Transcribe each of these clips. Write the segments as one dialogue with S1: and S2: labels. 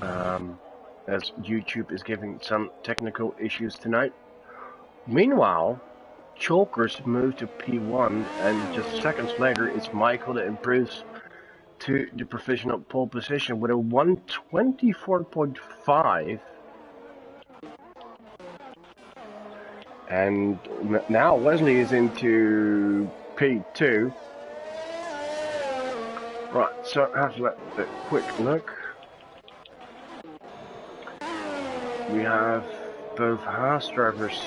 S1: as YouTube is giving some technical issues tonight. Meanwhile, Chalkers moved to P1, and just seconds later, it's Michael that improves to the provisional pole position with a 124.5. And now Wesley is into P2. Right, so I have to let a quick look. We have both Haas drivers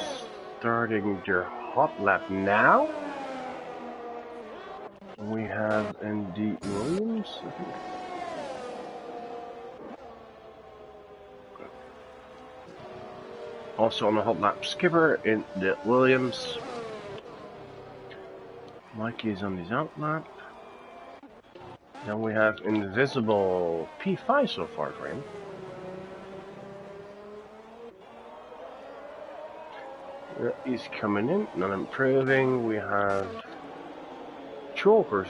S1: starting their hot lap now. We have Andy Williams, I think. Also on the hot lap, Skipper in the Williams. Mikey is on his out lap. Then we have Invisible P5 so far for him. He's coming in, not improving. We have Chalkers.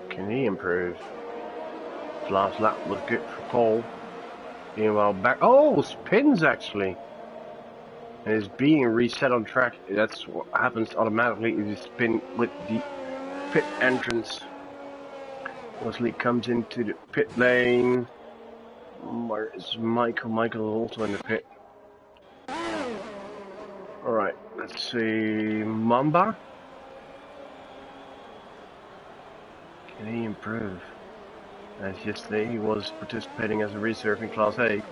S1: Can he improve? His last lap was good for pole. Meanwhile, back. Oh, spins actually. And it's being reset on track. That's what happens automatically if you spin with the pit entrance. Wesley comes into the pit lane. Where is Michael? Michael also in the pit. Alright, let's see. Mamba. Can he improve? As yesterday he was participating as a reserve in Class A,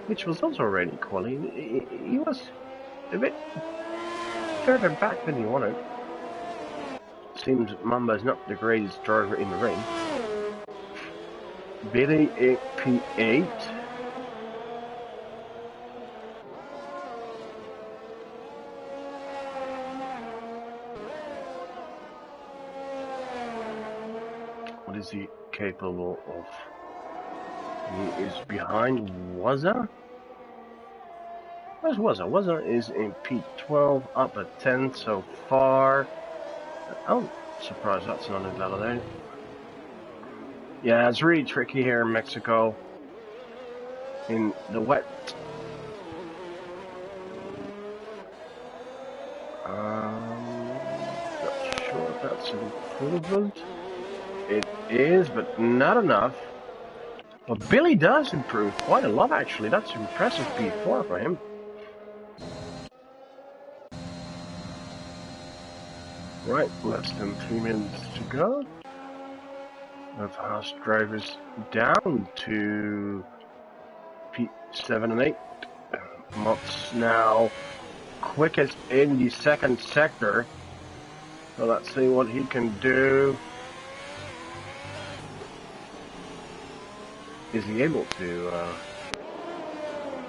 S1: which was also already quality. He was a bit further back than he wanted. Seems Mamba is not the greatest driver in the ring. Billy P8. What is he capable of? He is behind Waza. Where's Waza? Waza is in P12, up at 10 so far. Oh, surprised that's not invalidated. Yeah, it's really tricky here in Mexico. In the wet. Not sure if that's improvement. It is, but not enough. But Billy does improve quite a lot, actually. That's impressive P4 for him. Right, less than 3 minutes to go. Of Haas drivers down to P7 and 8. Mott's now quickest in the second sector. So let's see what he can do. Is he able to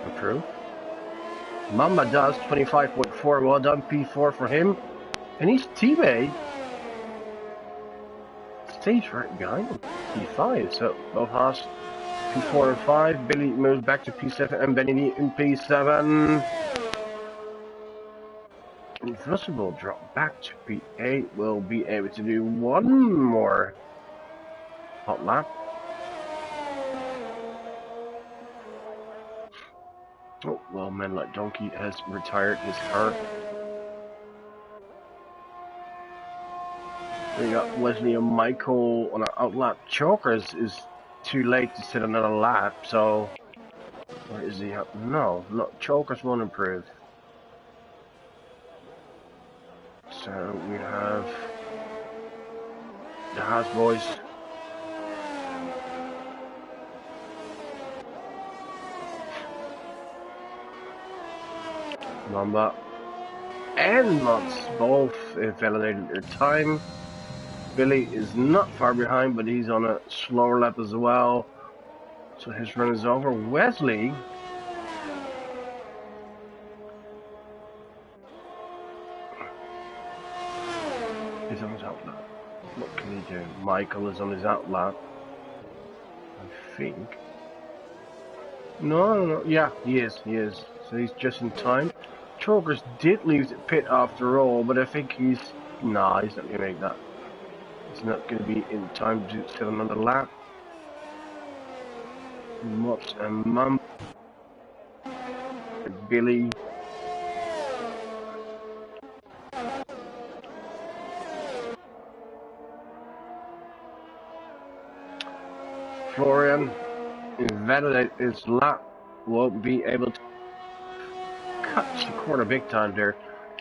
S1: improve? Mamba does, 25.4. Well done, P4 for him. And his teammate stays right behind him, P5. So both Haas, P4 and 5. Billy moves back to P7 and Benny in P7. Invisible drop back to P8. Will be able to do one more hot lap. Oh, well, Man Like Donkey has retired his car. We got Wesley and Michael on an outlap. Chalkers is too late to sit another lap, so where is he? No, Chalkers won't improve. So we have the Haas boys. Mamba and Mats both validated their time. Billy is not far behind, but he's on a slower lap as well. So his run is over. Wesley is on his out lap. What can he do? Michael is on his out lap, I think. No, yeah, he is. So he's just in time. Chalkers did leave the pit after all, but I think he's Nah, he's not going to make that. He's not going to be in time to set another lap. Mops and Mum. Billy. Florian invalidate his lap. Won't be able to cut the corner big time there.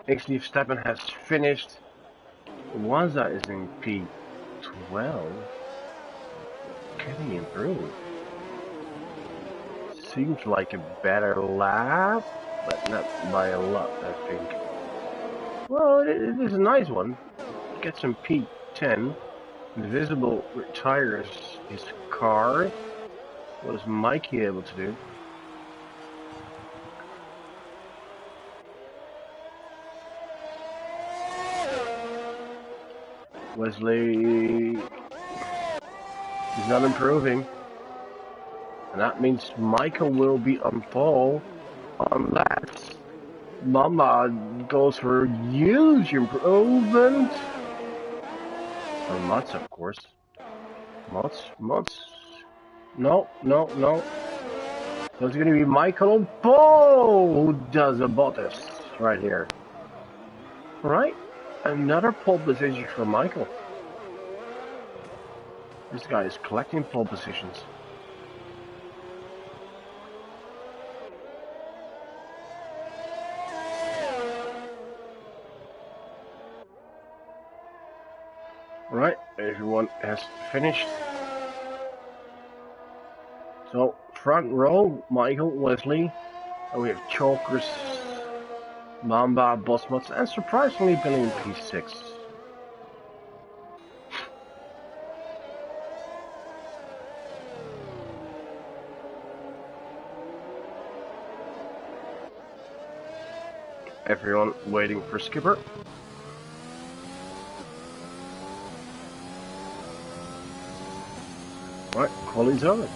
S1: Actually, Verstappen has finished. Waza is in P12. Can he improve? Seems like a better lap, but not by a lot, I think. Well, it is a nice one. Get some P10. Invisible retires his car. What is Mikey able to do? Wesley is not improving. And that means Michael will be on pole unless Mama goes for huge improvement. Or Mats, of course. Mats. No. So it's going to be Michael on pole who does a Bottas right here. Right? Another pole position for Michael. This guy is collecting pole positions. Right, everyone has finished. So, front row, Michael, Wesley, and we have Chokers, Mamba, Bosmots, and surprisingly Billy in P6. Everyone waiting for Skipper. Right, quality's over.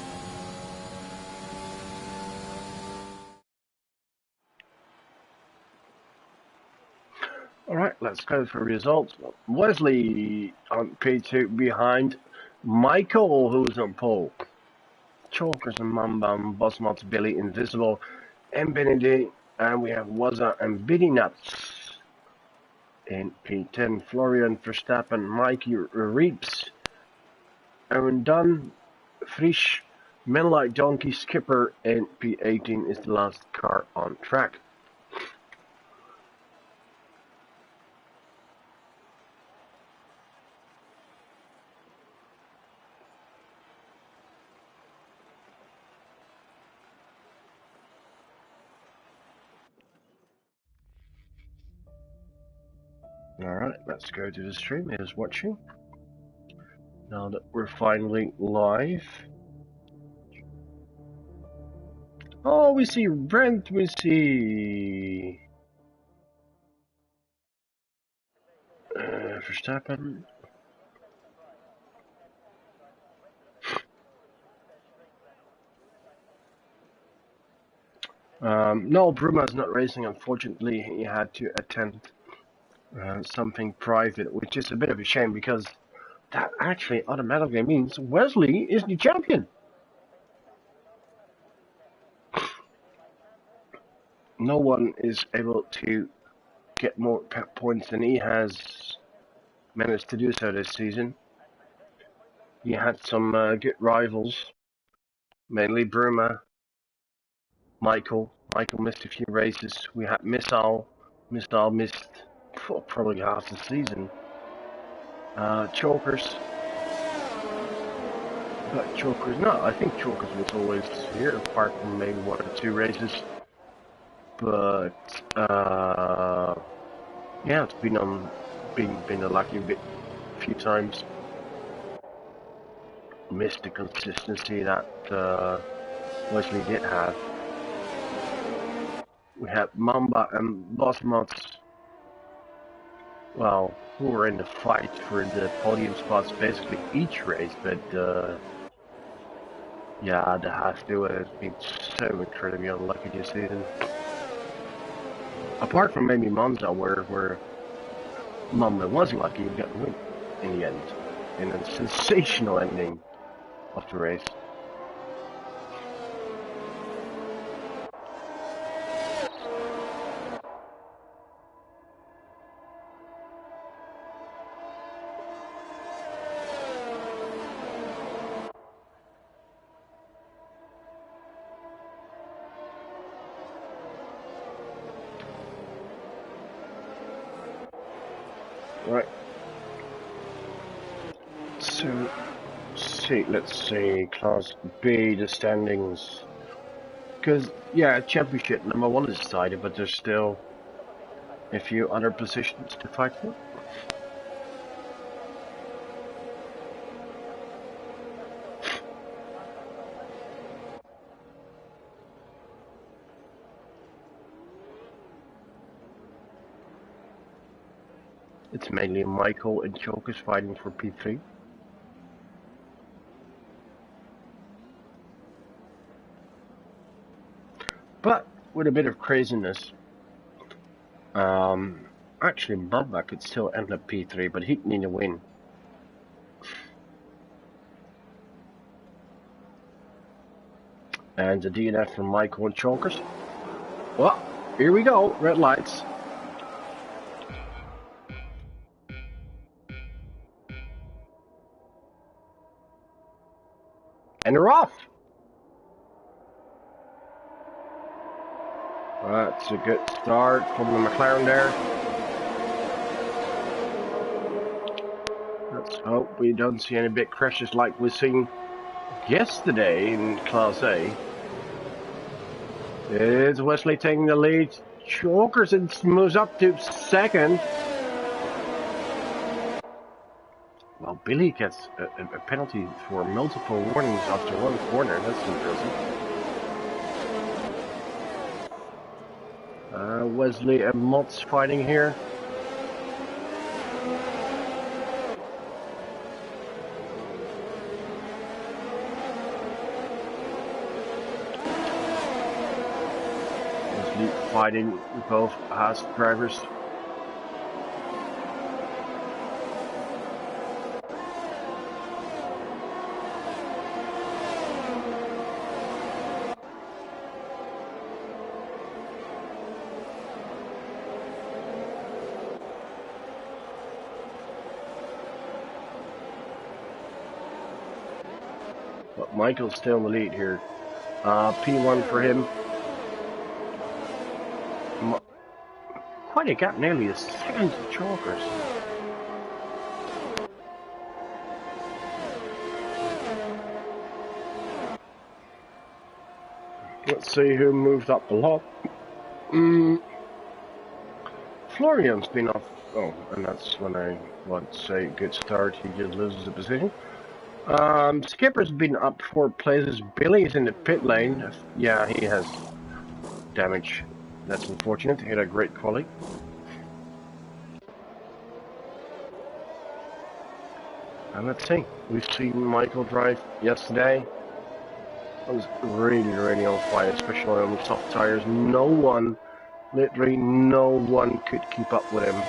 S1: Alright, let's go for results. Wesley on P2 behind Michael, who's on pole. Chokers and Mamba, Bosmots, Billy, Invisible, and Benedict. And we have Waza and Biddy Nuts in P10. Florian Verstappen, Mikey Reeps, Aaron Dunn, Frisch, Men Like Donkey, Skipper, and P18 is the last car on track. Alright, let's go to the stream. It is watching. Now that we're finally live. Oh, we see Brent, we see Verstappen. No, Bruma's not racing, unfortunately. He had to attend something private, which is a bit of a shame because that actually automatically means Wesley is the champion. No one is able to get more points than he has managed to do so this season. He had some good rivals, mainly Bruma, Michael. Michael missed a few races. We had Missile. Missile missed probably half the season. Chokers. But Chokers, no, I think Chokers was always here, apart from maybe 1 or 2 races. But yeah, it's been a lucky bit, a few times. Missed the consistency that Wesley did have. We had Mamba and Bosmots, well, who were in the fight for the podium spots basically each race, but yeah, the half-do has been so incredibly unlucky this season. Apart from maybe Monza, where Mumba was lucky he got the win in the end, in a sensational ending of the race. Right. So, let's see, Class B, the standings. Because, yeah, championship number 1 is decided, but there's still a few other positions to fight for. It's mainly Michael and Chokers fighting for P3. But with a bit of craziness, actually Bubba could still end up P3, but he'd need a win. And the DNF from Michael and Chokers. Well, here we go, red lights. And they're off. That's a good start from the McLaren there. Let's hope we don't see any big crashes like we've seen yesterday in Class A. It's Wesley taking the lead. Chokers moves up to second. Well, Billy gets a penalty for multiple warnings after one corner. That's interesting. Wesley and Mott's fighting here. Wesley fighting both Haas drivers. But Michael's still in the lead here. P1 for him. Quite a gap, nearly a second to Chokers. Let's see who moved up a lot. Florian's been off. Oh, and that's when I want to say good start. He just loses the position. Skipper's been up 4 places. Billy's in the pit lane. Yeah, he has damage. That's unfortunate. He had a great quali. And let's see. We've seen Michael drive yesterday. It was really on fire, especially on the soft tires. Literally no one could keep up with him.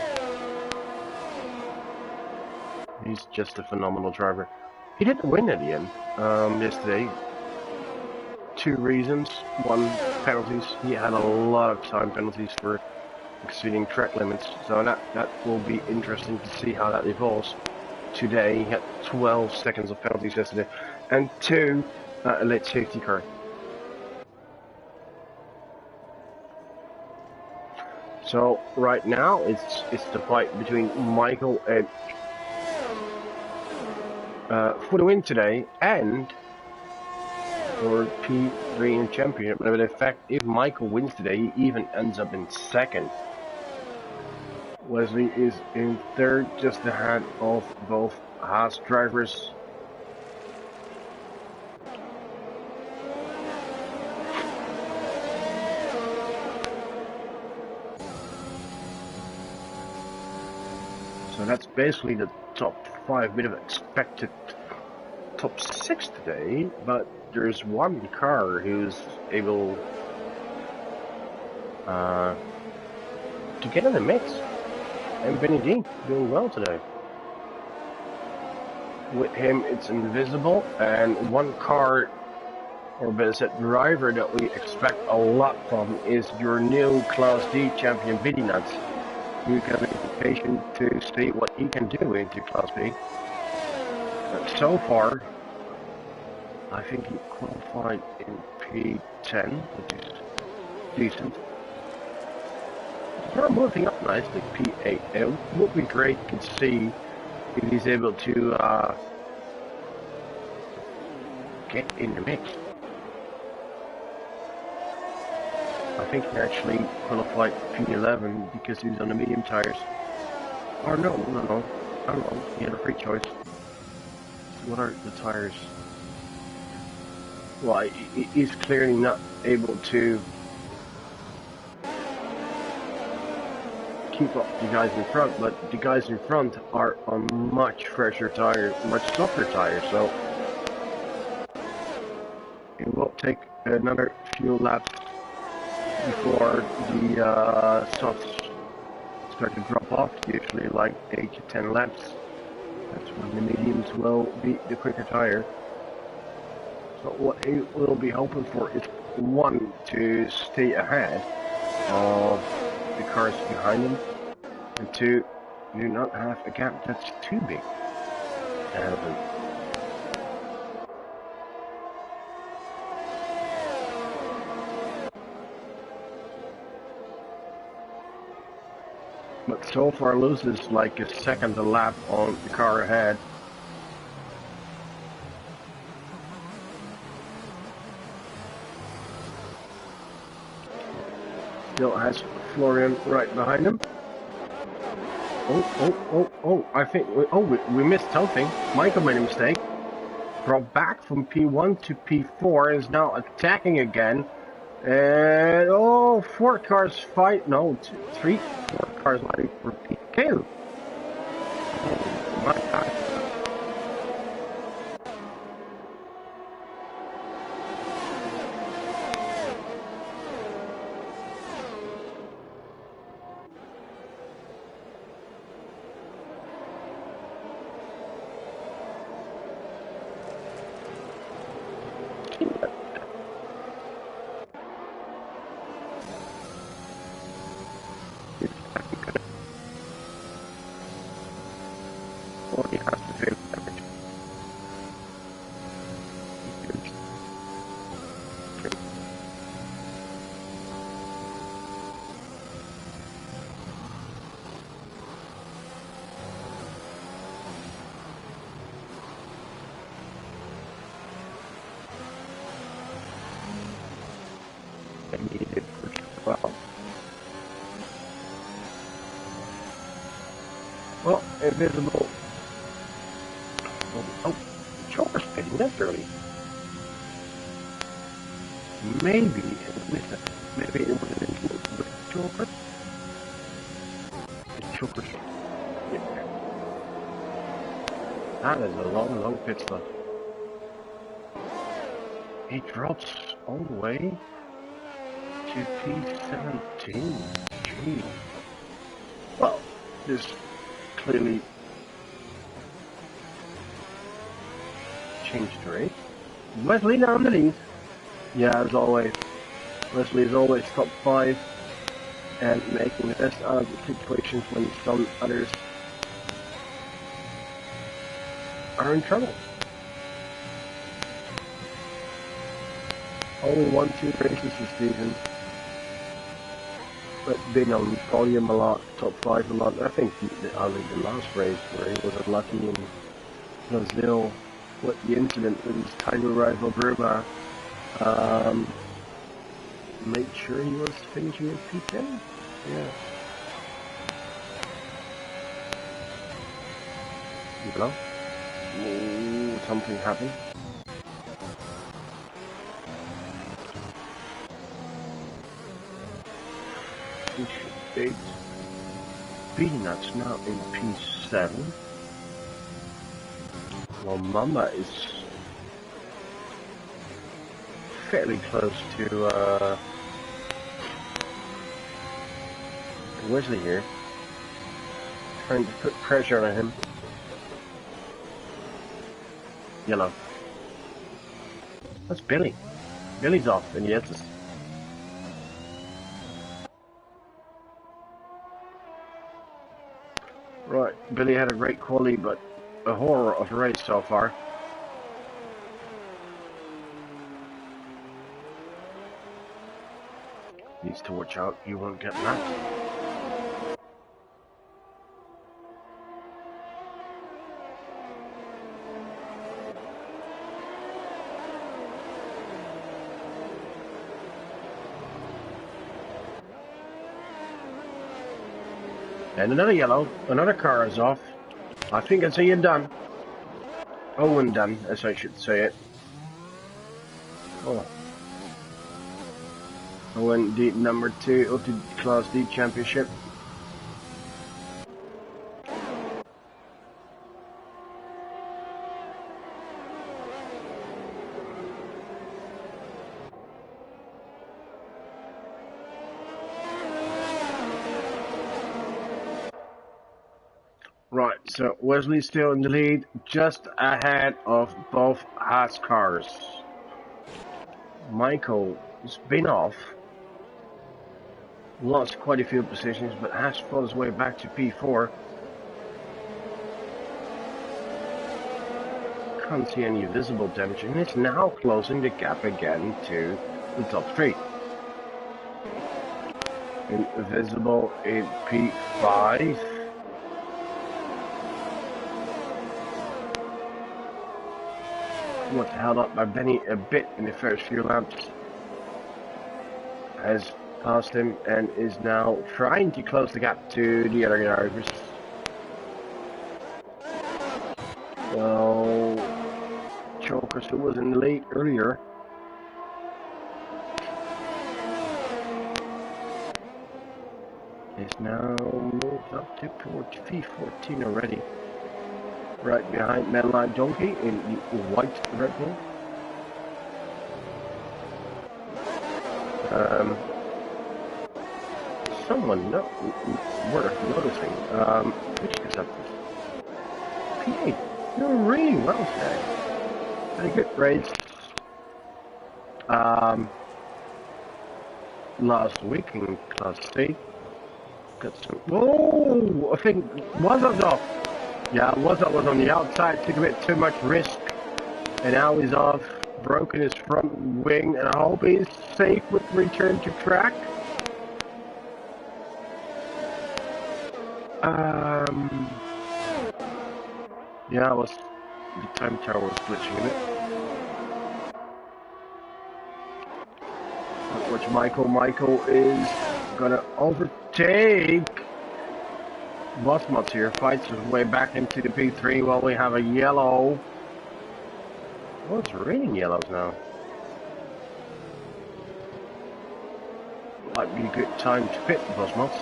S1: He's just a phenomenal driver. He didn't win at the end yesterday. 2 reasons. 1, penalties. He had a lot of time penalties for exceeding track limits. So that will be interesting to see how that evolves. Today he had 12 seconds of penalties yesterday. And 2, a late safety car. So right now it's the fight between Michael and for the win today and for P3 in championship. But in fact, if Michael wins today, he even ends up in second. Wesley is in third, just ahead of both Haas drivers. So that's basically the top 5, bit of expected top 6 today, but there's one car who's able to get in the mix. and Benny D doing well today. With him, it's Invisible, and one car, or better said, driver that we expect a lot from is your new Class D champion, Nuts. You got an invitation to see what he can do into Class B. So far, I think he qualified in P10, which is decent. We're moving up nicely, P8. It would be great to see if he's able to get in the mix. I think he actually qualified P11 because he was on the medium tires. Or no. I don't know. He had a free choice. What are the tires? Well, he's clearly not able to keep up the guys in front, but the guys in front are on much fresher tires, much softer tires, so it will take another few laps before the softs start to drop off, usually like 8 to 10 laps. That's when the mediums will be the quicker tire. So what he will be hoping for is, one, to stay ahead of the cars behind him, and two, do not have a gap that's too big ahead of him. But so far loses like a second a lap on the car ahead. Still has Florian right behind him. Oh, I think, we missed something. Michael made a mistake. Brought back from P1 to P4, is now attacking again. And, 4 cars fight, no, 4 cars fighting for P2. Oh my God. Well, Invisible. Oh, choker spinning, that's early. Maybe it was an incident with the choker. The choker. Yeah. That is a long pit stop. He drops all the way to P17. Gee. Well, this clearly changed the race. Wesley down the lead. Yeah, as always. Wesley is always top 5 and making the best out of the situations when some others are in trouble. Only 1-2 races this season, but been on podium a lot, top 5 a lot. I think only the last race where he was unlucky in Brazil with the incident with his title rival Burma, made sure he was finishing at P10. Yeah. You know? Ooh, something happened. P8. Peanuts now in P7. Well, Mama is fairly close to Wesley here. Trying to put pressure on him. Yellow. That's Billy. Billy's off, and yes. Right, Billy had a great quality, but a horror of a race so far. Needs to watch out, you won't get that. And another yellow, another car is off. I think I see you done. Owen done, as I should say it. Oh. Owen D number 2 of the Class D Championship. Right, so Wesley's still in the lead, just ahead of both Haas cars. Michael has been off, lost quite a few positions, but has fought his way back to P4. Can't see any visible damage, and it's now closing the gap again to the top 3. Invisible in P5. Was held up by Benny a bit in the first few laps. Has passed him and is now trying to close the gap to the other drivers. So, Chokers, who was in the lead earlier, is now moved up to P14 already. Right behind Medline Donkey in the white Red Bull. Someone worth noticing. Which is up P8. You're really well today. Very good grades. Last week in Class C. Got some. Whoa! I think was off. Yeah, was on the outside, took a bit too much risk, and now he's off, broken his front wing, and I hope he's safe with return to track. Yeah, the time tower was glitching a bit. Watch Michael is gonna overtake Bossmods here, fights his way back into the P3 while we have a yellow. Oh, it's raining yellows now. Might be a good time to pit Bossmods.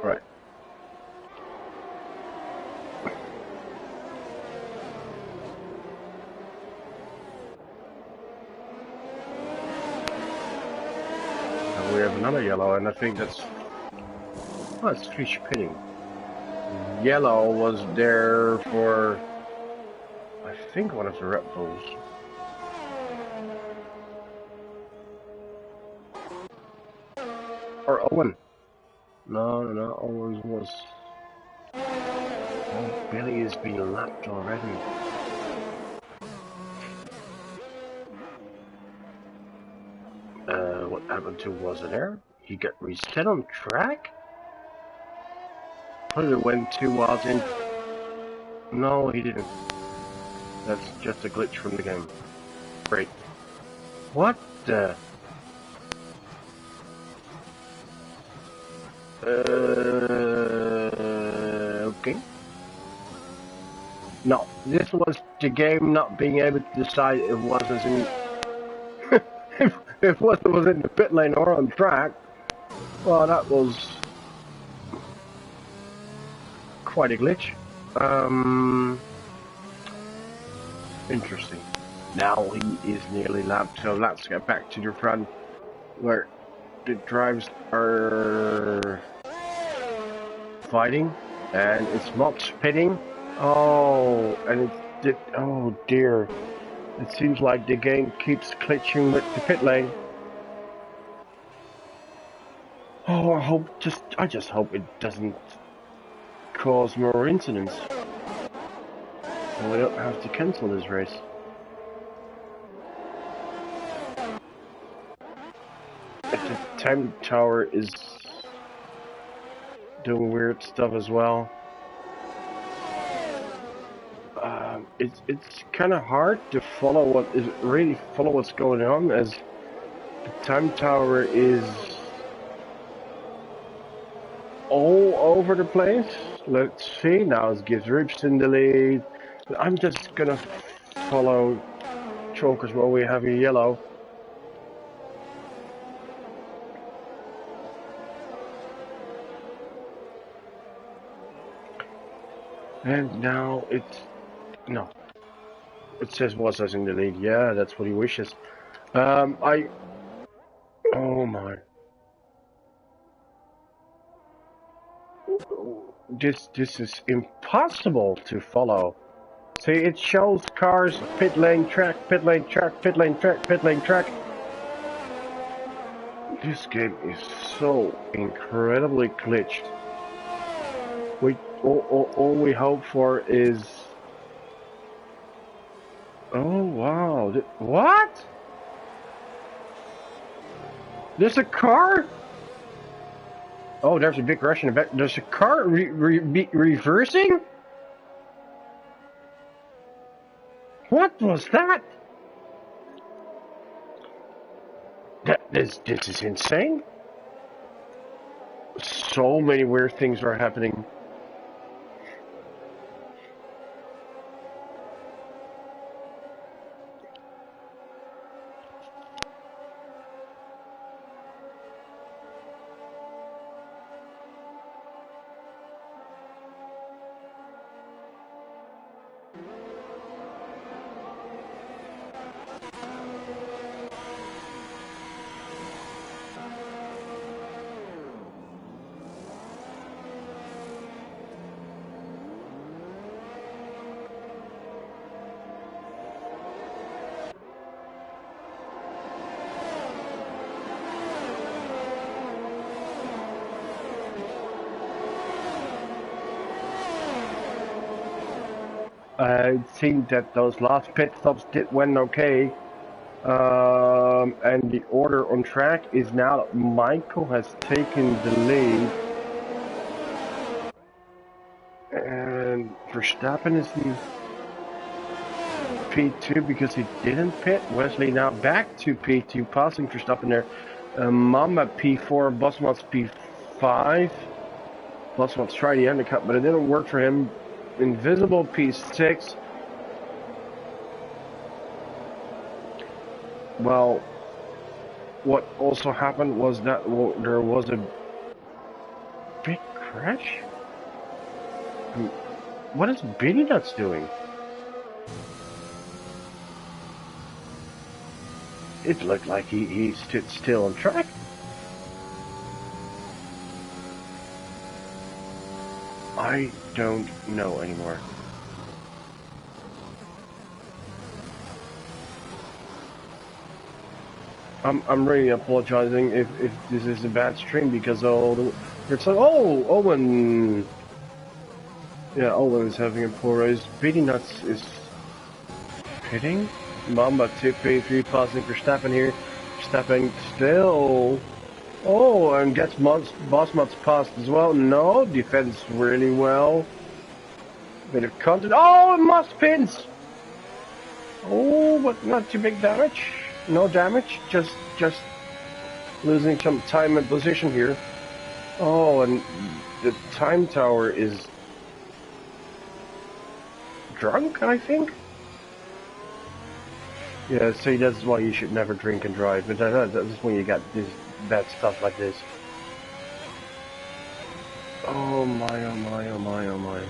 S1: Right. We have another yellow, and I think that's fish pitting. Yellow was there for, I think, one of the Red Bulls. Or Owen. No, Owen was. Oh, Billy has been lapped already. What happened to was it there? He got reset on track? Probably went 2 miles in. No, he didn't. That's just a glitch from the game. Great. What the? Okay. No, this was the game not being able to decide if was in if was in the pit lane or on track. Well, that was quite a glitch. Interesting. Now he is nearly lapped, so let's get back to the front where the drivers are fighting, and it's not spitting. Oh, and it did. Oh dear. It seems like the game keeps glitching with the pit lane. Oh, I just hope it doesn't cause more incidents, and we don't have to cancel this race. The time tower is doing weird stuff as well. It's kind of hard to follow what's going on, as the time tower is all over the place. Let's see, now it gives Roops in the lead. I'm just gonna follow Chokers while we have a yellow. And now it's no. It says was us in the lead. Yeah, that's what he wishes. Oh my. This is impossible to follow. See, it shows cars pit lane track, pit lane track, pit lane track, pit lane track. This game is so incredibly glitched. All we hope for is. Oh wow! What? There's a car? Oh, there's a big rush in the back. There's a car reversing? What was that? This is insane. So many weird things are happening. I think that those last pit stops went okay. And the order on track is now that Michael has taken the lead. And Verstappen is in P2 because he didn't pit. Wesley now back to P2, passing Verstappen there. Mama P4, Bosmat's P5. Bosmat's tried the undercut, but it didn't work for him. Invisible P6. Well, what also happened was that there was a big crash. What is Billy Nuts doing? It looked like he stood still on track. I don't know anymore. I'm really apologizing if this is a bad stream, because all the it's like, oh, Owen. Yeah, Owen is having a poor race. Beating Nuts is pitting. Mamba 2P3 passing for Verstappen here. Verstappen still. Oh, and gets Bosmat's passed as well. No, defends really well. Bit of content. Oh, and Moss pins. Oh, but not too big damage. No damage. Just losing some time and position here. Oh, and the time tower is drunk, I think. Yeah, see, that's why you should never drink and drive. But that's when you got this bad stuff like this. Oh my, oh my, oh my, oh my.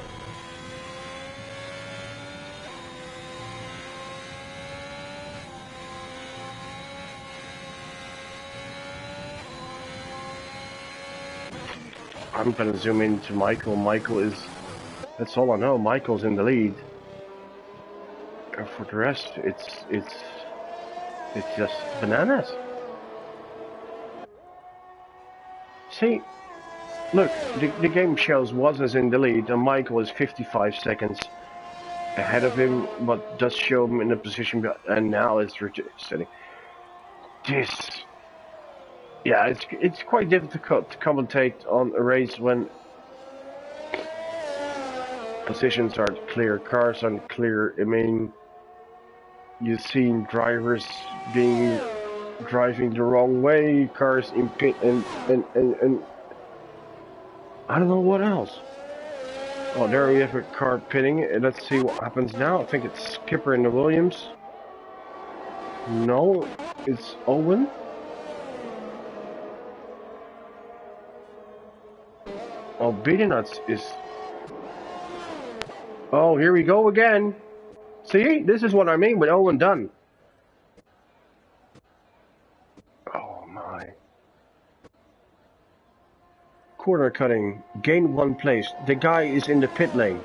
S1: I'm gonna zoom into Michael. Michael is, that's all I know. Michael's in the lead. And for the rest, it's just bananas. See, look, the game shows Woz is in the lead, and Michael is 55 seconds ahead of him, but does show him in a position, and now it's setting. This, yeah, it's quite difficult to commentate on a race when positions aren't clear, cars aren't clear. I mean, you've seen drivers driving the wrong way, cars in pit, and I don't know what else. Oh, there we have a car pitting. Let's see what happens now. I think it's Skipper in the Williams. No, it's Owen. Oh, Beatynuts is... Oh, here we go again. See, this is what I mean with Owen Dunn. Oh my. Corner cutting, gain 1 place. The guy is in the pit lane.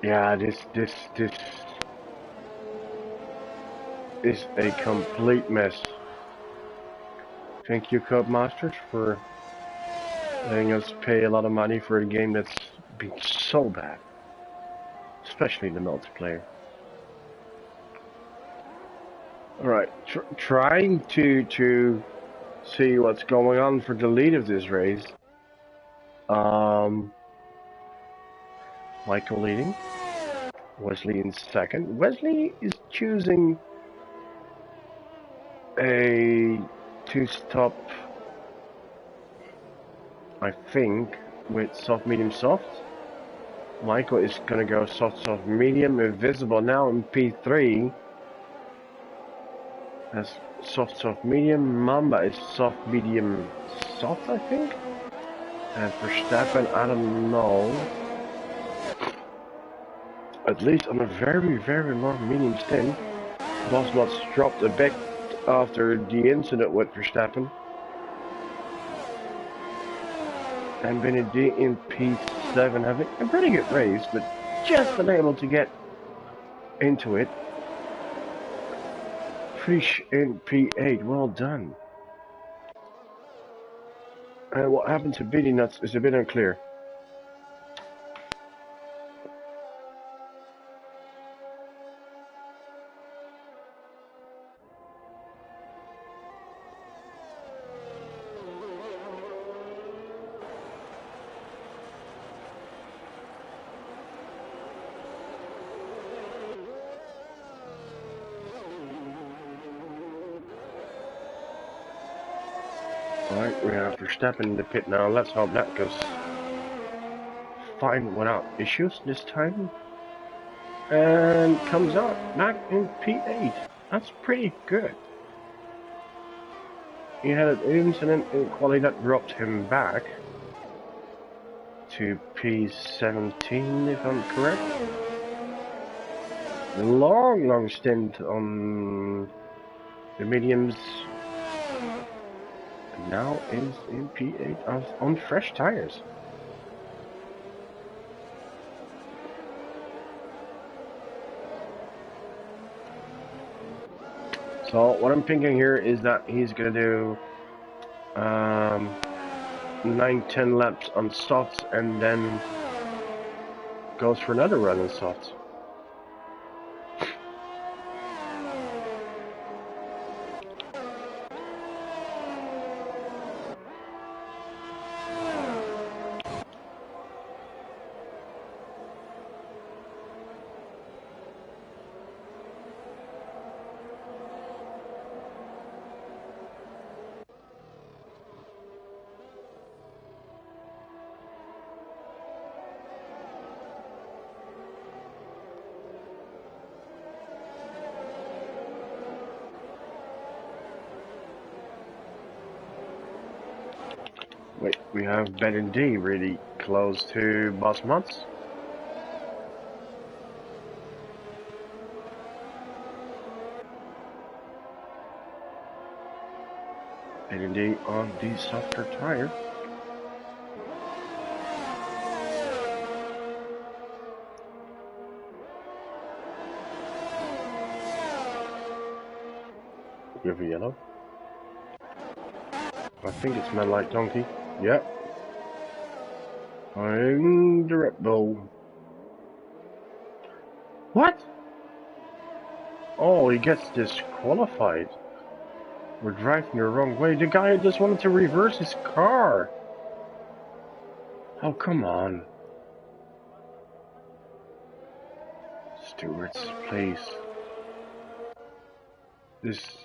S1: Yeah, this is a complete mess. Thank you, Codemasters, for letting us pay a lot of money for a game that's been so bad, especially the multiplayer. All right, trying to see what's going on for the lead of this race. Michael leading, Wesley in second. Wesley is choosing a 2-stop, I think, with soft, medium, soft. Michael is gonna go soft, soft, medium. Invisible now in P3. That's soft, soft, medium. Mamba is soft, medium, soft, I think. And Verstappen, I don't know. At least on a very, very long medium stint. Bosmots dropped a bit after the incident with Verstappen. And Benedict in P7 having a pretty good race, but just unable to get into it. Fish in P8, well done. And what happened to Beatty Nuts is a bit unclear. Alright, we have Verstappen in the pit now. Let's hope that goes fine without issues this time. And comes out back in P8. That's pretty good. He had an incident in quality that dropped him back to P17, if I'm correct. Long stint on the mediums. Now is in P8 on fresh tires. So what I'm thinking here is that he's gonna do 9-10 laps on softs and then goes for another run on softs. Wait, we have Ben and D really close to Boss Mutts. Benny on the softer tire. We have a yellow. I think it's Man Like Donkey. Yep. I'm the Red Bull. What? Oh, he gets disqualified. We're driving the wrong way. The guy just wanted to reverse his car. Oh, come on. Stewards, please. This...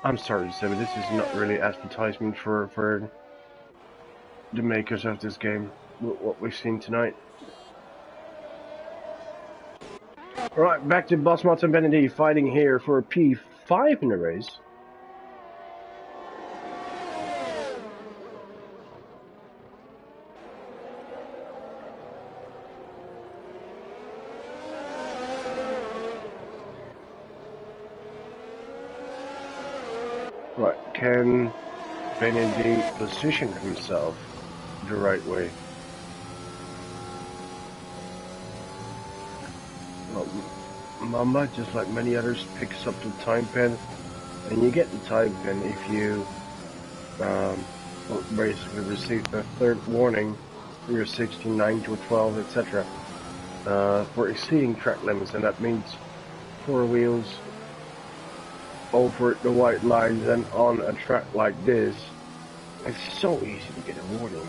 S1: I'm sorry to say, but this is not really advertisement for the makers of this game, what we've seen tonight. Right, back to Bosmot and Benedy fighting here for a P5 in the race. Right, can Benedy position himself the right way? Well, Mamba, just like many others, picks up the time pen, and you get the time pen if you basically receive a third warning for your 16, 9 to 12, etc. For exceeding track limits, and that means 4 wheels over the white lines and on a track like this. It's so easy to get a warning.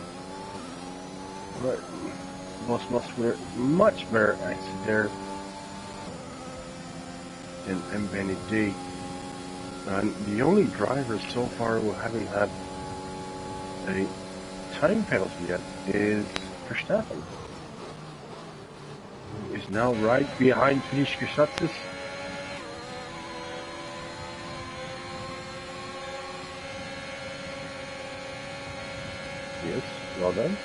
S1: But Boss must be much better exit there than Benny D. And the only driver so far who haven't had a time penalty yet is Verstappen. Who is now right behind Felix Gesatzes. Yes, well done.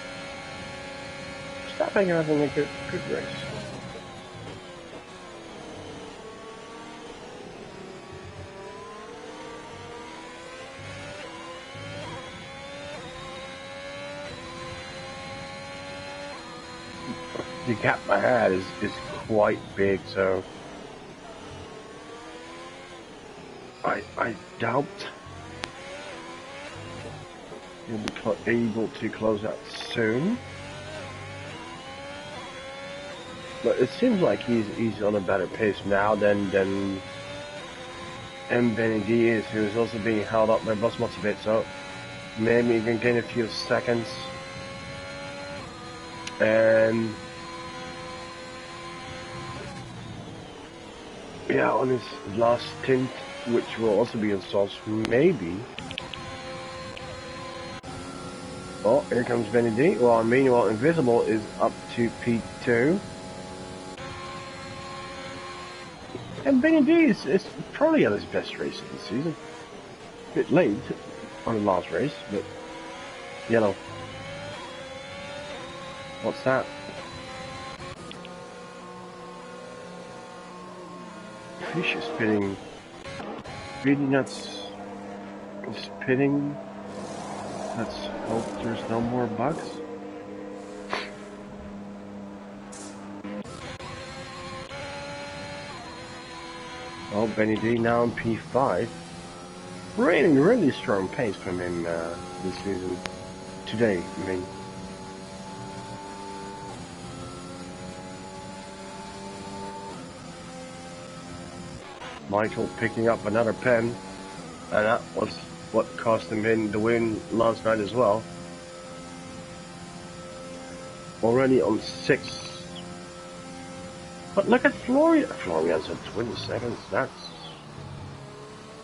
S1: Verstappen having a good race. The gap ahead is quite big, so I doubt he'll be able to close out soon. But it seems like he's on a better pace now than Benny D is, who is also being held up by Bosmot a bit, so maybe he can gain a few seconds. And yeah, on his last stint, which will also be installed, maybe. Oh, here comes Benny D. Well, meanwhile, Invisible is up to P2. And Benny D is probably at his best race of the season. A bit late on the last race, but yellow. What's that? Fish is spinning. Really nuts. Spinning. Let's hope there's no more bugs. Oh, Benny D now in P5. Really strong pace from him this season. Today, I mean. Michael picking up another pen, and that was what cost him in the win last night as well. Already on 6. But look at Florian. Florian's at 20 seconds. That's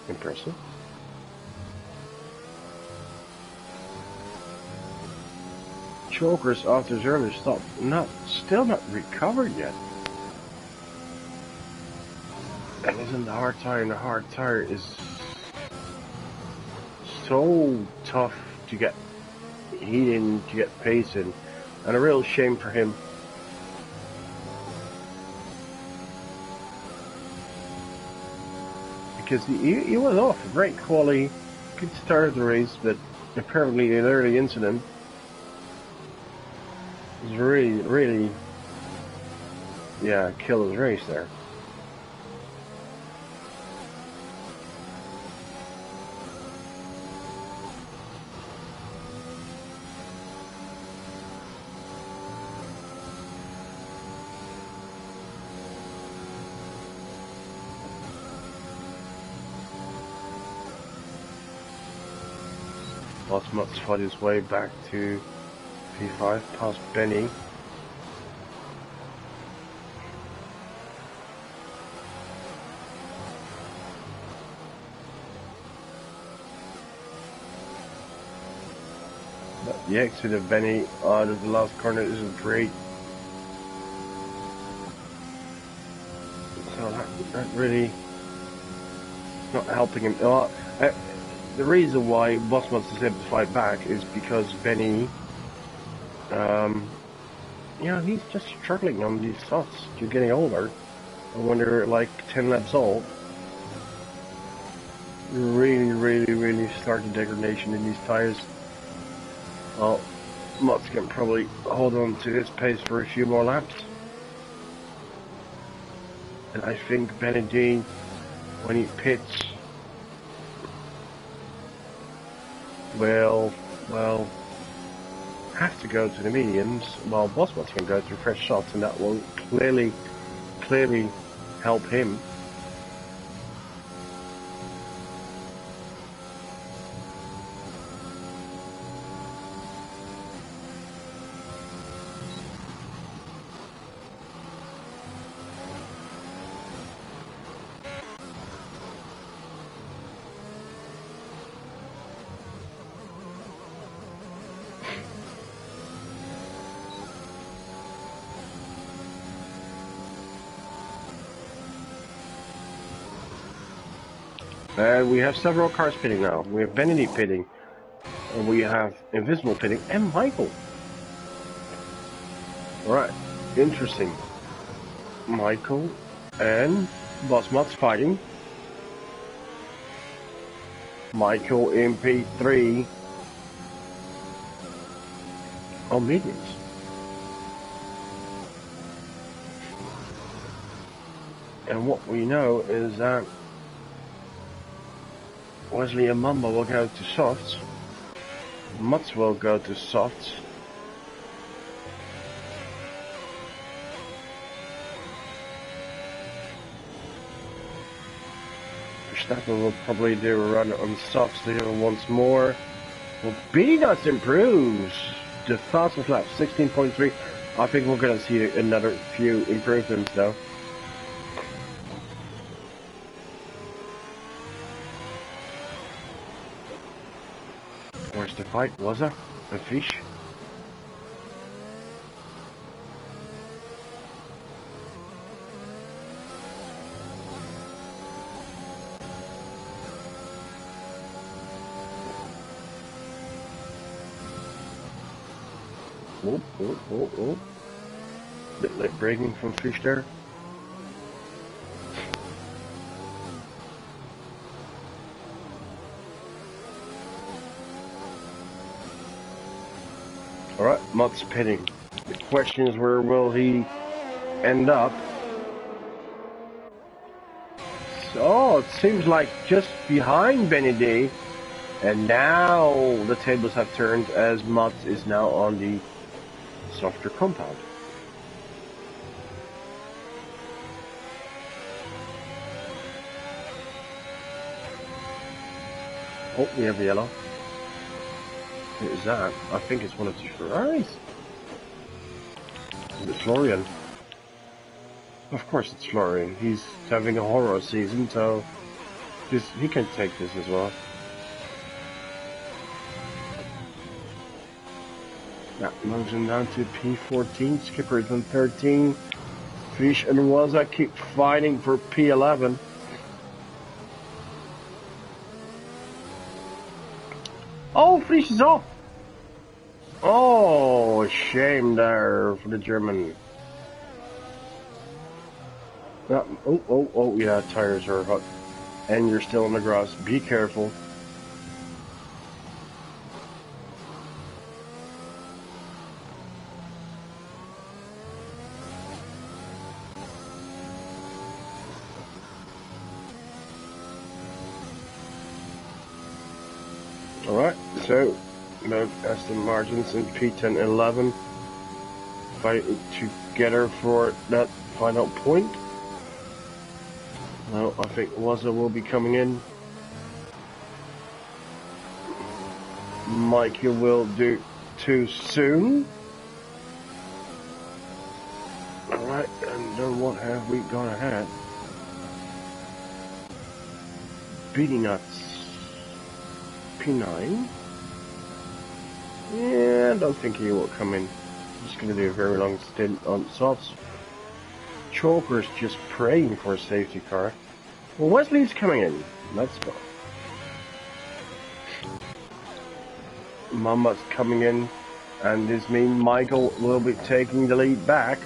S1: impressive. Chokers after his early stop, still not recovered yet. And isn't the hard tire? And the hard tire is so tough to get heat in, to get pace in, and a real shame for him. because he was off a great quality, good start of the race, but apparently an early incident was really, yeah, killed his race there. Bosmut's fought his way back to P5 past Benny. But the exit of Benny out of the last corner isn't great. So that really not helping him. The reason why Bosmut's is able to fight back is because Benny, he's just struggling on these softs. You're getting older. And when they're like 10 laps old, you really start the degradation in these tires. Well, Mutz can probably hold on to his pace for a few more laps. And I think Benedine, when he pits, will have to go to the mediums, while Bosmut can go through fresh shots, and that will clearly help him. And we have several cars pitting now. We have Benedict pitting, and we have Invisible pitting, and Michael. Alright, interesting. Michael and Bosmut's fighting. Michael in P3 on mediums. And what we know is that Wesley and Mamba will go to softs. Mutz will go to softs. Verstappen will probably do a run on softs here once more. Well, Beanuts improves the fastest lap, 16.3. I think we're going to see another few improvements though. Where's the fight? Was there a fish? Oh. Bit late braking from fish there. Alright, Mutt's pitting. The question is, where will he end up? So, it seems like just behind Benny D. And now the tables have turned as Mutt is now on the softer compound. Oh, we have yellow. What is that? I think it's one of the Ferraris. Is it Florian? Of course it's Florian. He's having a horror season, so he can take this as well. That moves him down to P14. Skipper is on 13. Fish and Waza keep fighting for P11. Oh, Frisch is off! Oh, shame there for the German. Oh, yeah, tires are hot. and you're still in the grass, be careful. Alright, so Aston Martins in P10 11 fighting together for that final point. Now I think Wazza will be coming in. Mikey will do too soon. Alright, and then what have we got ahead? Beating Nuts P9. Yeah, I don't think he will come in. He's going to do a very long stint on softs. Choker's just praying for a safety car. Well, Wesley's coming in. Let's go. Mama's coming in, and this means Michael will be taking the lead back.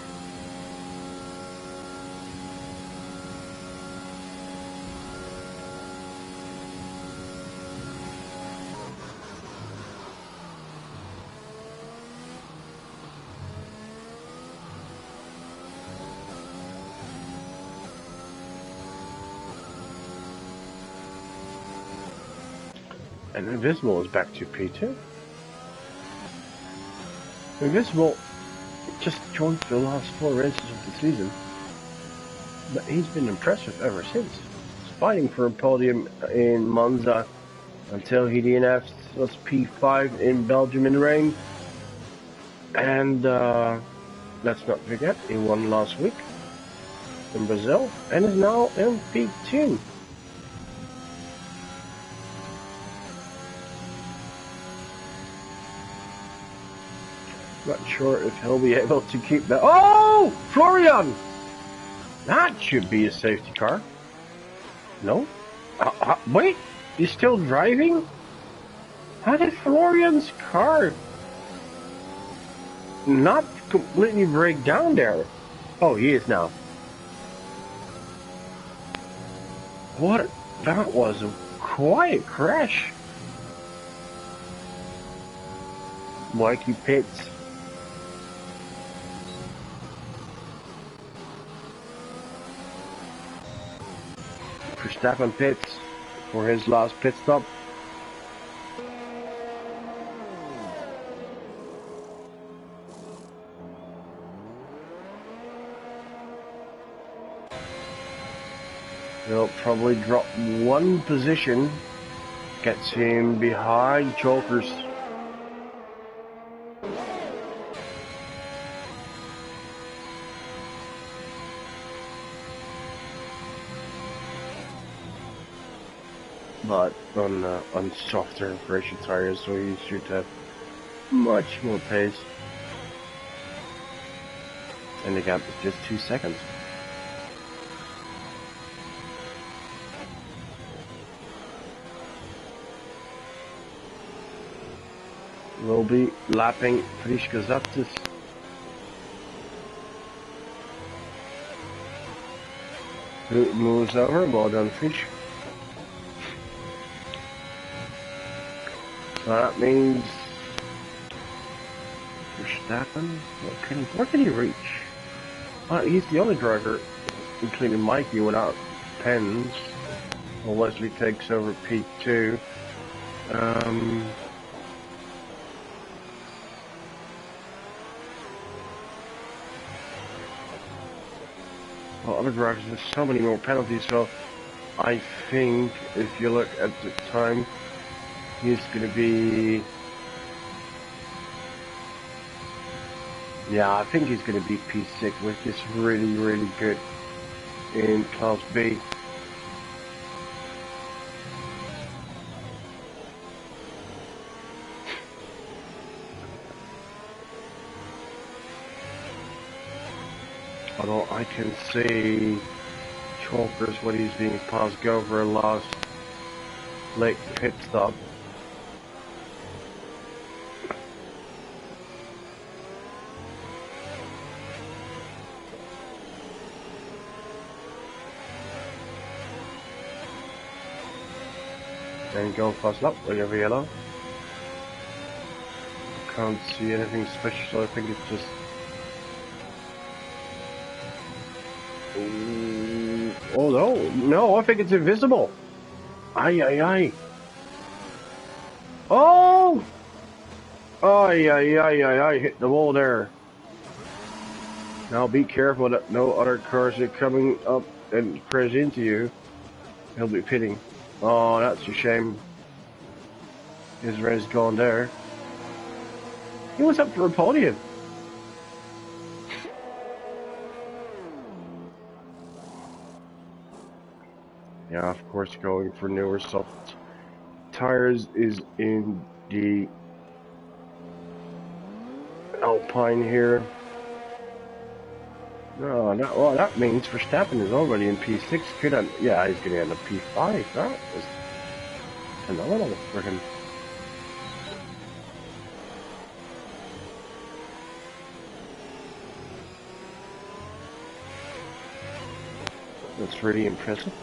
S1: And Invisible is back to P2. Invisible just joined the last 4 races of the season, but he's been impressive ever since. He's fighting for a podium in Monza until he DNF'd, was P5 in Belgium in rain, and let's not forget, he won last week in Brazil, and is now in P2. Not sure if he'll be able to keep that. Oh! Florian! That should be a safety car. No? Wait, he's still driving? How did Florian's car not completely break down there? Oh, he is now. What? That was a quiet crash. Mikey pits. Verstappen pits for his last pit stop. He'll probably drop 1 position, gets him behind Chokers. But on softer abrasion tires, so he should have much more pace. And the gap is just 2 seconds. We'll be lapping Frischke Zaptis. Who moves over, well done Frisch. So that means Verstappen, where can he reach? He's the only driver, including Mikey, without pens. Well, Wesley takes over P2. Well, other drivers have so many more penalties, so I think if you look at the time, he's going to be... Yeah, I think he's going to be P6, which is really, really good in Class B. Although I can see Chalkers when he's being passed over last late pit stop. and go fast up when you're yellow. Can't see anything special, so I think it's just... Ooh. Oh no, no, I think it's invisible. Aye, aye, aye. Oh! Aye, aye, aye, aye, aye, hit the wall there. Now be careful that no other cars are coming up and crash into you. He'll be pitting. Oh, that's a shame. His race gone there. He was up for a podium. Yeah, of course, going for newer soft tires is in the Alpine here. No, well, that means Verstappen is already in P6. Could I, yeah, he's going to end up P5. That was phenomenal for him. That's really impressive.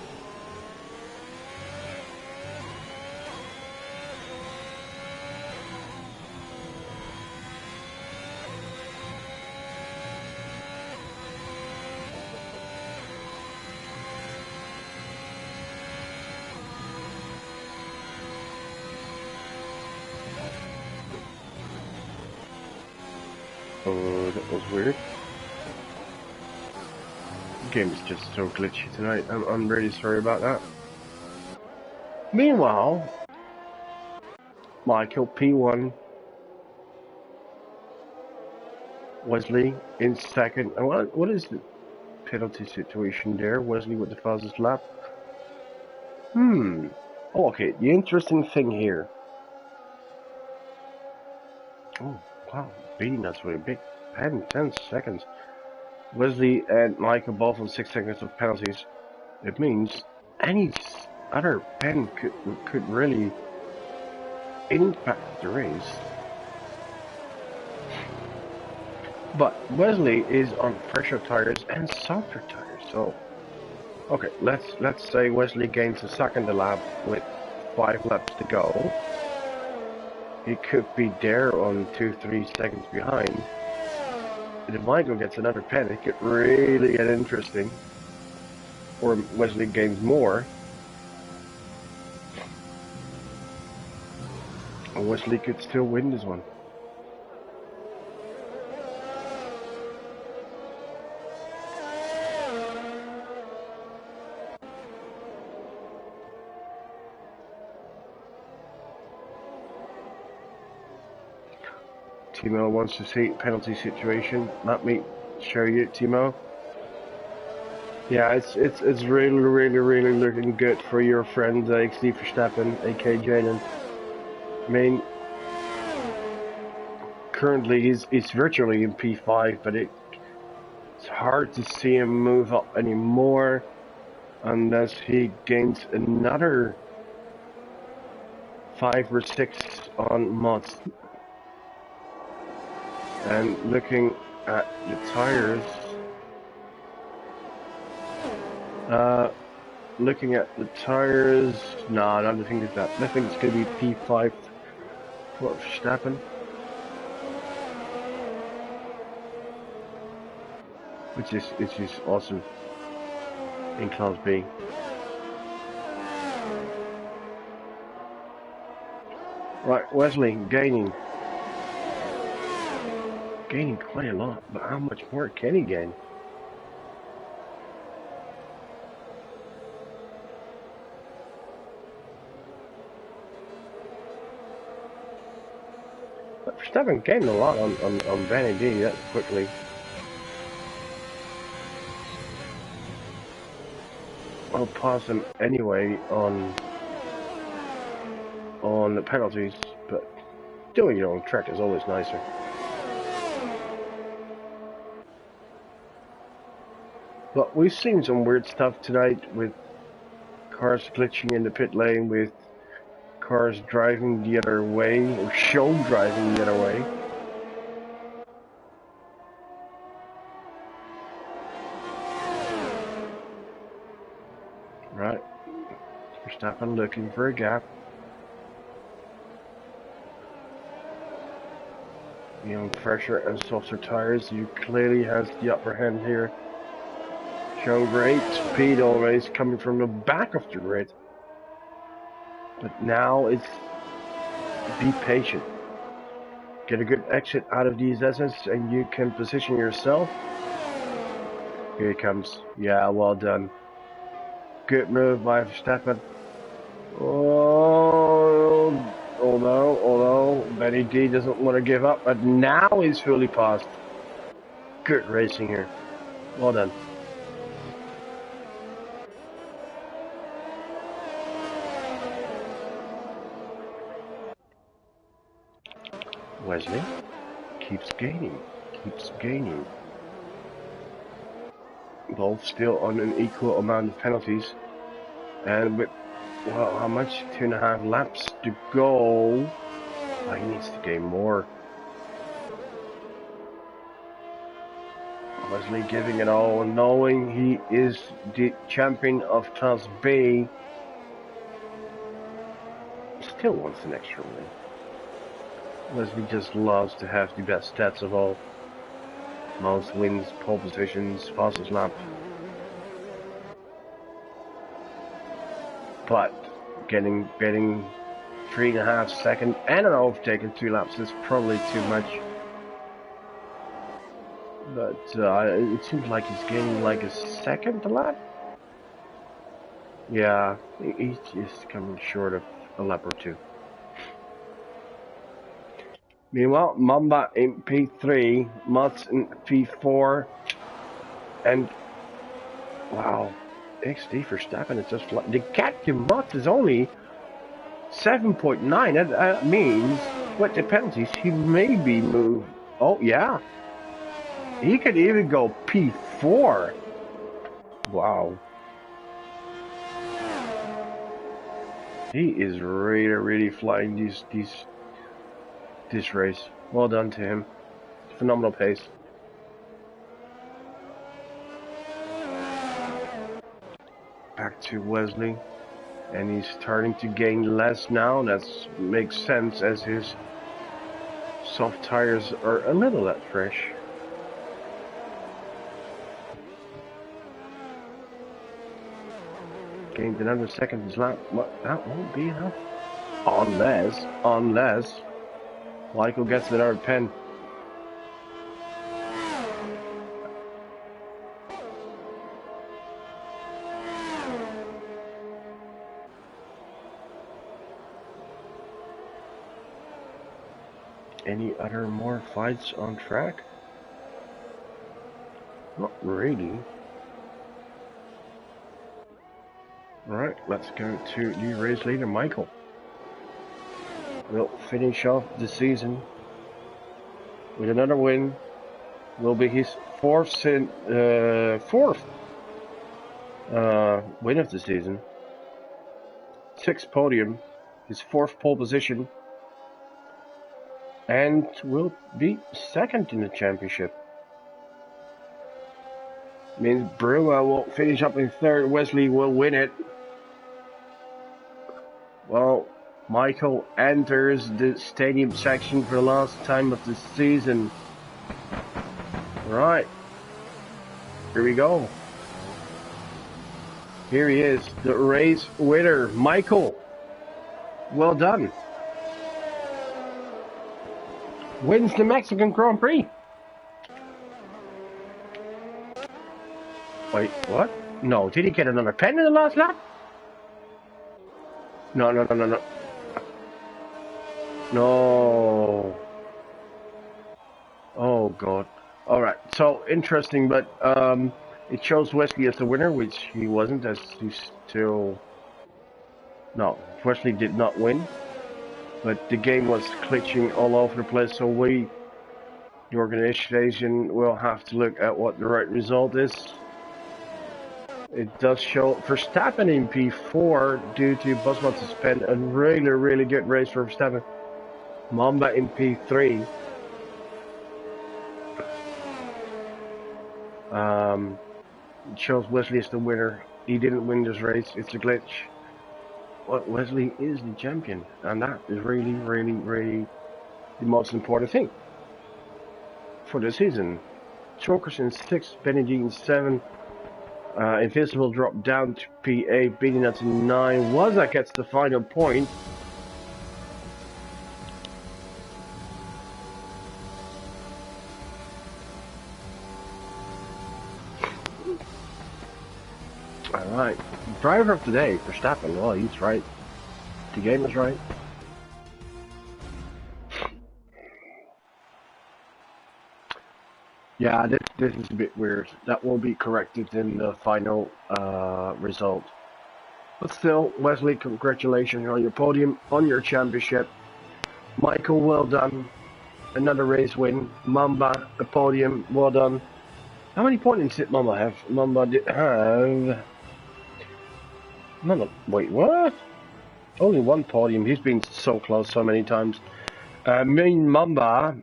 S1: Oh, that was weird. The game is just so glitchy tonight. I'm really sorry about that. Meanwhile, Michael P1, Wesley in second. And what is the penalty situation there? Wesley with the fastest lap. Oh, okay, the interesting thing here. Oh, wow, beating us with a big 10 seconds. Wesley and Michael both on 6 seconds of penalties. It means any other pen could really impact the race. But Wesley is on fresher tires and softer tires, so okay, let's say Wesley gains a second a lap with 5 laps to go. He could be there on 2-3 seconds behind. If Michael gets another pen, it could really get interesting. Or Wesley gains more. And Wesley could still win this one. Timo wants to see penalty situation. Let me show you, Timo. Yeah, it's really looking good for your friend XD Verstappen, aka Jalen. I mean, currently he's virtually in P5, but it's hard to see him move up anymore unless he gains another 5 or 6 on mods. And looking at the tires, no, I don't think it's that. I think it's going to be P5 for Verstappen. Which is awesome in Class B. Right, Wesley gaining quite a lot, but how much more can he gain? But Verstappen gained a lot on Vanity that quickly. I'll pass him anyway on the penalties, but doing it on track is always nicer. But we've seen some weird stuff tonight with cars glitching in the pit lane, with cars driving the other way, or show driving the other way. Right. Verstappen looking for a gap. You know, fresher and softer tires, he clearly has the upper hand here. Showing great speed always coming from the back of the grid. But now it's be patient. Get a good exit out of these S's and you can position yourself. Here he comes. Yeah, well done. Good move by Verstappen. Oh, although Benny D doesn't want to give up, but now he's fully passed. Good racing here. Well done. Wesley keeps gaining. Both still on an equal amount of penalties. And with, well, how much? 2.5 laps to go. Oh, he needs to gain more. Wesley giving it all, knowing he is the champion of Class B. Still wants an extra win. Wesley just loves to have the best stats of all. Most wins, pole positions, fastest lap. But getting 3.5 seconds and an overtake in 2 laps is probably too much. But it seems like he's gaining like a second a lap. Yeah, he's just coming short of a lap or two. Meanwhile, Mamba in P3, Mats in P4, and wow, XD for Verstappen is just like the gap to Mats is only 7.9. That means with the penalties he may be moved. Oh yeah, he could even go P4. Wow, he is really flying this race. Well done to him. Phenomenal pace. Back to Wesley. And he's starting to gain less now. That makes sense as his soft tires are a little less fresh. Gained another second this lap. What? That won't be enough. Unless Michael gets another pen. Any other more fights on track? Not really. Alright, let's go to the race leader, Michael. Will finish off the season with another win. Will be his fourth win of the season. 6th podium, his 4th pole position, and will be 2nd in the championship. Means Brewer will finish up in 3rd. Wesley will win it. Well, Michael enters the stadium section for the last time of the season. Right. Here we go. Here he is, the race winner, Michael. Well done. Wins the Mexican Grand Prix. Wait, what? No, did he get another pen in the last lap? No. No. Oh, God. Alright, so interesting, but it shows Wesley as the winner, which he wasn't, as he's still... No, Wesley did not win. But the game was glitching all over the place, so the organization, will have to look at what the right result is. It does show Verstappen in P4 due to Bosman's pen. A really good race for Verstappen. Mamba in P3. It shows Wesley is the winner. He didn't win this race. It's a glitch. But Wesley is the champion, and that is really the most important thing. for the season. Chokers in 6th, Benedict in 7th. Invisible dropped down to P8, beating that to 9. Waza gets the final point. Alright. Driver of the day, Verstappen. Well, he's right. The game is right. Yeah, this is a bit weird. That will be corrected in the final result. But still, Wesley, congratulations on your podium, on your championship. Michael, well done. Another race win. Mamba, a podium, well done. How many points did Mamba have? Mamba did have... Wait, what? Only one podium. He's been so close so many times. Mamba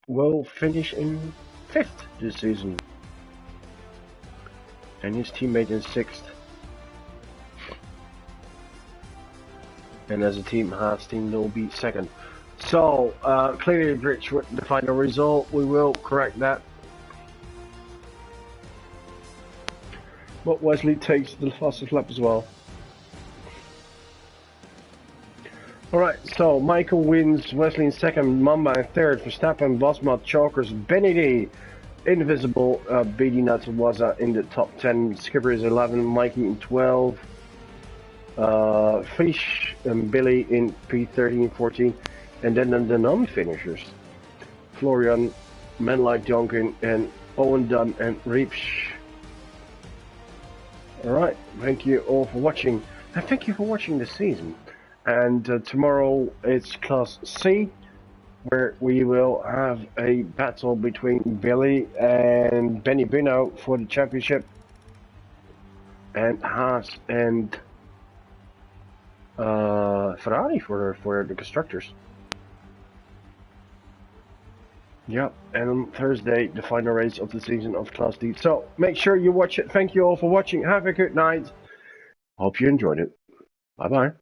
S1: will finish in 5th this season. And his teammate in 6th. And as a team, Haas team will be 2nd. So, clearly Rich with the final result. We will correct that. But Wesley takes the fastest lap as well. Alright, so Michael wins, Wesley in 2nd, Mamba in 3rd, Verstappen, Bosma, Chalkers, Benny D, Invisible, BD Nuts Waza in the top 10, Skipper is 11, Mikey in 12, Fish and Billy in P13, 14, and then the non-finishers, Florian, Men Like Duncan, and Owen Dunn and Reeps. Alright, thank you all for watching, and thank you for watching this season. And tomorrow it's Class C, where we will have a battle between Billy and Benny Bino for the championship, and Haas and Ferrari for the constructors. Yep, and on Thursday, the final race of the season of Class D. So make sure you watch it. Thank you all for watching. Have a good night. Hope you enjoyed it. Bye-bye.